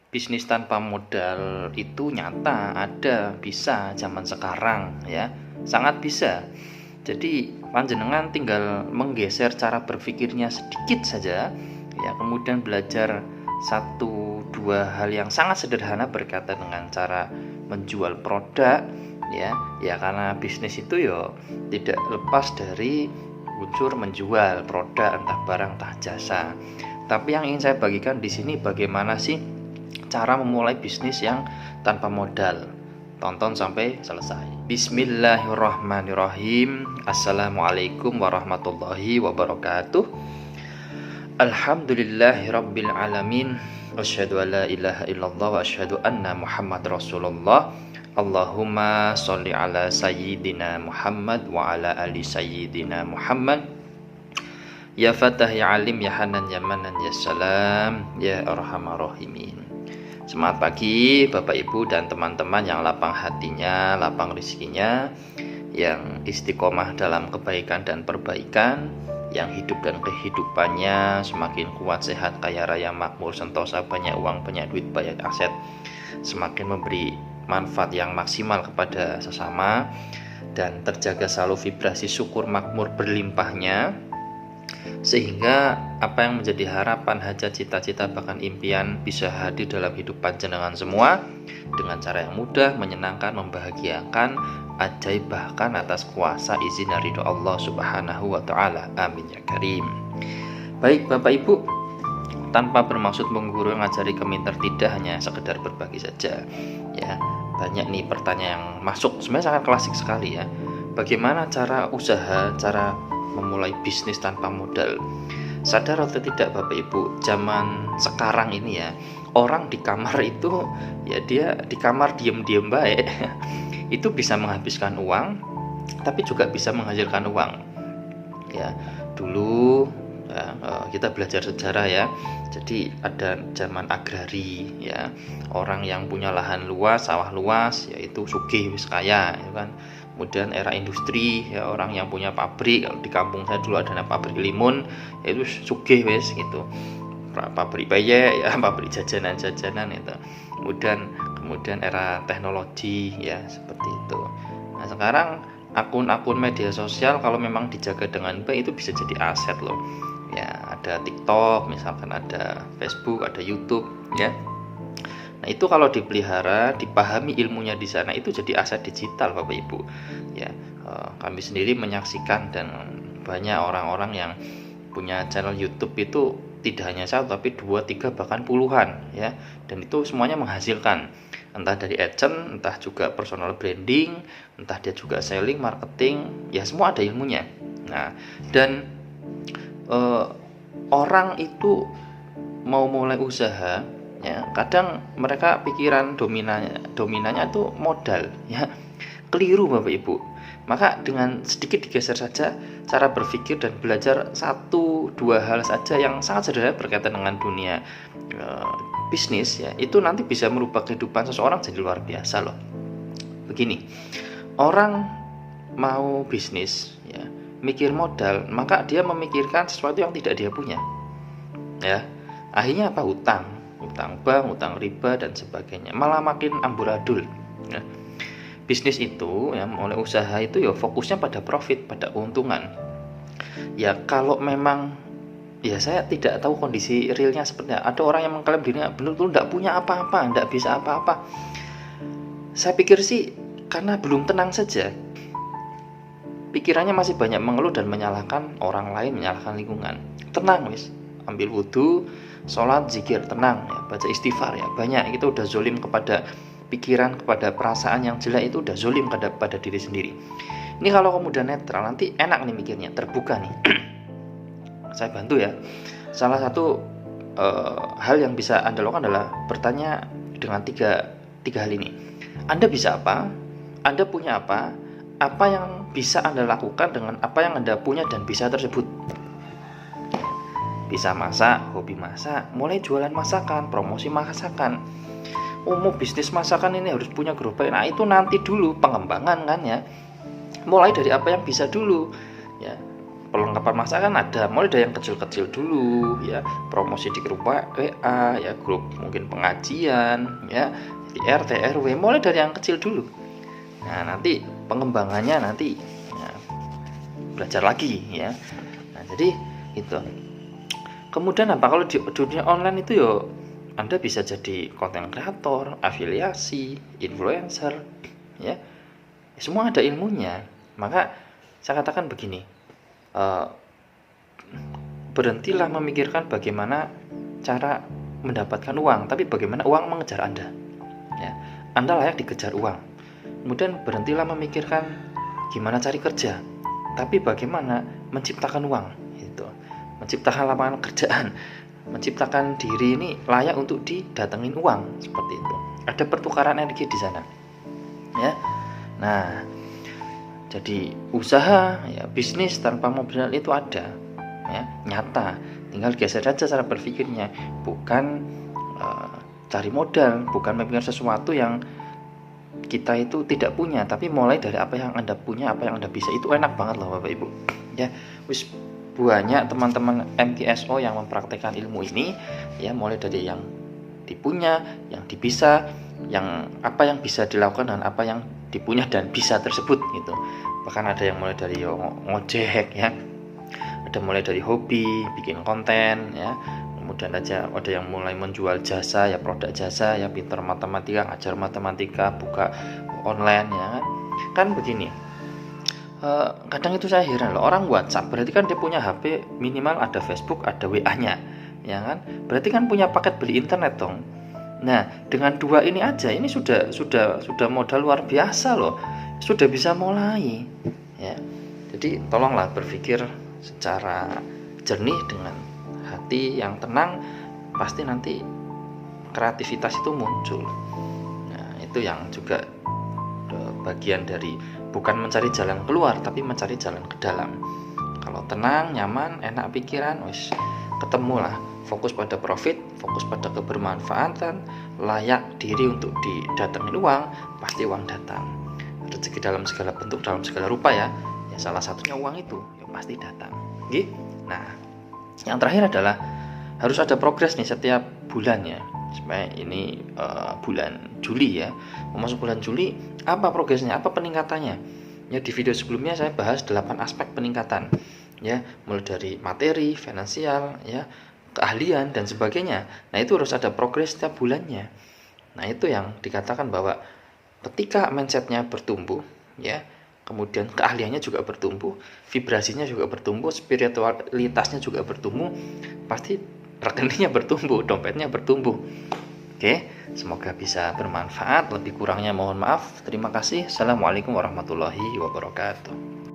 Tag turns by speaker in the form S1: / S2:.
S1: bisnis tanpa modal itu nyata, ada, bisa zaman sekarang ya, sangat bisa. Jadi panjenengan tinggal menggeser cara berpikirnya sedikit saja ya, kemudian belajar satu dua hal yang sangat sederhana berkaitan dengan cara menjual produk ya karena bisnis itu ya tidak lepas dari unsur menjual produk, entah barang entah jasa. Tapi yang ingin saya bagikan di sini bagaimana sih cara memulai bisnis yang tanpa modal. Tonton sampai selesai. Bismillahirrahmanirrahim. Assalamualaikum warahmatullahi wabarakatuh. Alhamdulillahirabbil alamin. Asyhadu an la ilaha illallah wa asyhadu anna Muhammad Rasulullah. Allahumma sholli ala sayyidina Muhammad wa ala ali sayyidina Muhammad. Ya Fatah ya Alim ya Hanan ya Manan ya Salam ya Arhamar Rahimin. Semangat pagi Bapak Ibu dan teman-teman yang lapang hatinya, lapang rezekinya, yang istiqomah dalam kebaikan dan perbaikan, yang hidup dan kehidupannya semakin kuat, sehat, kaya raya, makmur, sentosa, banyak uang, banyak duit, banyak aset, semakin memberi manfaat yang maksimal kepada sesama, dan terjaga selalu vibrasi syukur makmur berlimpahnya, sehingga apa yang menjadi harapan, hajat, cita-cita, bahkan impian bisa hadir dalam hidup panjenengan semua dengan cara yang mudah, menyenangkan, membahagiakan, ajaib, bahkan atas kuasa izin dan ridho Allah Subhanahu wa taala. Amin ya karim. Baik Bapak Ibu, tanpa bermaksud menggurui, ngajari, keminter, tidak, hanya sekedar berbagi saja ya. Banyak nih pertanyaan yang masuk, sebenarnya sangat klasik sekali ya. Bagaimana cara usaha, cara memulai bisnis tanpa modal? Sadar atau tidak Bapak Ibu, zaman sekarang ini ya, orang di kamar itu ya dia di kamar diem-diem baik itu bisa menghabiskan uang, tapi juga bisa menghasilkan uang ya. Dulu ya, kita belajar sejarah ya. Jadi ada zaman agrari ya, orang yang punya lahan luas, sawah luas, yaitu sugih wis kaya ya kan. Kemudian era industri ya, orang yang punya pabrik. Kalau di kampung saya dulu ada pabrik limun, yaitu sugih wis gitu, pabrik peyek ya, pabrik jajanan-jajanan itu. Kemudian era teknologi ya, seperti itu. Nah sekarang akun-akun media sosial kalau memang dijaga dengan baik itu bisa jadi aset loh ya. Ada TikTok misalkan, ada Facebook, ada YouTube ya. Nah itu kalau dipelihara, dipahami ilmunya di sana, itu jadi aset digital Bapak Ibu ya. Kami sendiri menyaksikan, dan banyak orang-orang yang punya channel YouTube itu tidak hanya satu tapi 2, 3 bahkan puluhan ya, dan itu semuanya menghasilkan, entah dari AdSense, entah juga personal branding, entah dia juga selling, marketing ya, semua ada ilmunya. Nah dan orang itu mau mulai usaha ya, kadang mereka pikiran dominannya itu modal ya, keliru Bapak Ibu. Maka dengan sedikit digeser saja cara berpikir dan belajar 1-2 hal saja yang sangat sederhana berkaitan dengan dunia bisnis ya, itu nanti bisa merubah kehidupan seseorang jadi luar biasa loh. Begini, orang mau bisnis ya, mikir modal, maka dia memikirkan sesuatu yang tidak dia punya ya. Akhirnya apa? Utang bank, utang riba dan sebagainya, malah makin amburadul ya. Bisnis itu ya, mulai usaha itu ya fokusnya pada profit, pada keuntungan ya. Kalau memang ya, saya tidak tahu kondisi realnya seperti apa. Ada orang yang mengklaim dirinya benar-benar tidak punya apa-apa, tidak bisa apa-apa. Saya pikir sih karena belum tenang saja, pikirannya masih banyak mengeluh dan menyalahkan orang lain, menyalahkan lingkungan. Tenang wis, ambil wudhu, sholat, zikir, tenang ya, baca istighfar ya, banyak. Itu udah zolim kepada pikiran, kepada perasaan yang jelek, itu udah zolim pada diri sendiri. Ini kalau kemudian netral, nanti enak nih mikirnya, terbuka nih. Saya bantu ya. Salah satu hal yang bisa Anda lakukan adalah bertanya dengan tiga hal ini. Anda bisa apa? Anda punya apa? Apa yang bisa Anda lakukan dengan apa yang Anda punya dan bisa tersebut? Bisa masak, hobi masak, mulai jualan masakan, promosi masakan. Mau bisnis masakan ini harus punya gerobak. Nah itu nanti dulu pengembangan kan ya. Mulai dari apa yang bisa dulu ya, perlengkapan masakan ada, mulai dari yang kecil-kecil dulu ya, promosi di grup WA ya, grup mungkin pengajian ya, di RT RW, mulai dari yang kecil dulu. Nah nanti pengembangannya nanti ya, belajar lagi ya. Nah jadi itu. Kemudian apa, kalau di dunia online itu yo Anda bisa jadi konten kreator, afiliasi, influencer ya, semua ada ilmunya. Maka saya katakan begini, berhentilah memikirkan bagaimana cara mendapatkan uang, tapi bagaimana uang mengejar Anda ya. Anda layak dikejar uang. Kemudian berhentilah memikirkan gimana cari kerja, tapi bagaimana menciptakan uang itu, menciptakan lapangan kerjaan, menciptakan diri ini layak untuk didatengin uang, seperti itu. Ada pertukaran energi di sana ya. Nah jadi usaha ya, bisnis tanpa modal itu ada ya, nyata. Tinggal geser saja cara berpikirnya, bukan cari modal, bukan memikirkan sesuatu yang kita itu tidak punya, tapi mulai dari apa yang Anda punya, apa yang Anda bisa. Itu enak banget loh Bapak Ibu ya. Wis banyak teman-teman MTSO yang mempraktekkan ilmu ini ya, mulai dari yang dipunya, yang dibisa, yang apa yang bisa dilakukan dan apa yang dipunya dan bisa tersebut gitu. Bahkan ada yang mulai dari ngojek ya, ada mulai dari hobi bikin konten ya, kemudian ada yang mulai menjual jasa ya, produk jasa ya, pintar matematika, ngajar matematika, buka online ya kan begini. Kadang itu saya heran loh, orang WhatsApp berarti kan dia punya HP minimal ada Facebook, ada WA-nya ya kan, berarti kan punya paket beli internet dong. Nah dengan dua ini aja ini sudah modal luar biasa loh, sudah bisa mulai ya. Jadi tolonglah berpikir secara jernih dengan hati yang tenang, pasti nanti kreativitas itu muncul. Nah itu yang juga bagian dari bukan mencari jalan keluar, tapi mencari jalan ke dalam. Kalau tenang, nyaman, enak pikiran, wis ketemulah. Fokus pada profit, fokus pada kebermanfaatan, layak diri untuk didatengin uang, pasti uang datang. Rezeki dalam segala bentuk, dalam segala rupa ya. Ya salah satunya uang itu, ya pasti datang. Gitu. Nah, yang terakhir adalah harus ada progres nih setiap bulan ya. Supaya ini bulan Juli ya. Masuk bulan Juli, apa progresnya? Apa peningkatannya? Ya di video sebelumnya saya bahas 8 aspek peningkatan. Ya, mulai dari materi, finansial, ya, keahlian dan sebagainya. Nah itu harus ada progres setiap bulannya. Nah itu yang dikatakan bahwa ketika mindsetnya bertumbuh ya, kemudian keahliannya juga bertumbuh, vibrasinya juga bertumbuh, spiritualitasnya juga bertumbuh, pasti rekeningnya bertumbuh, dompetnya bertumbuh. Oke, semoga bisa bermanfaat. Lebih kurangnya mohon maaf. Terima kasih. Assalamualaikum warahmatullahi wabarakatuh.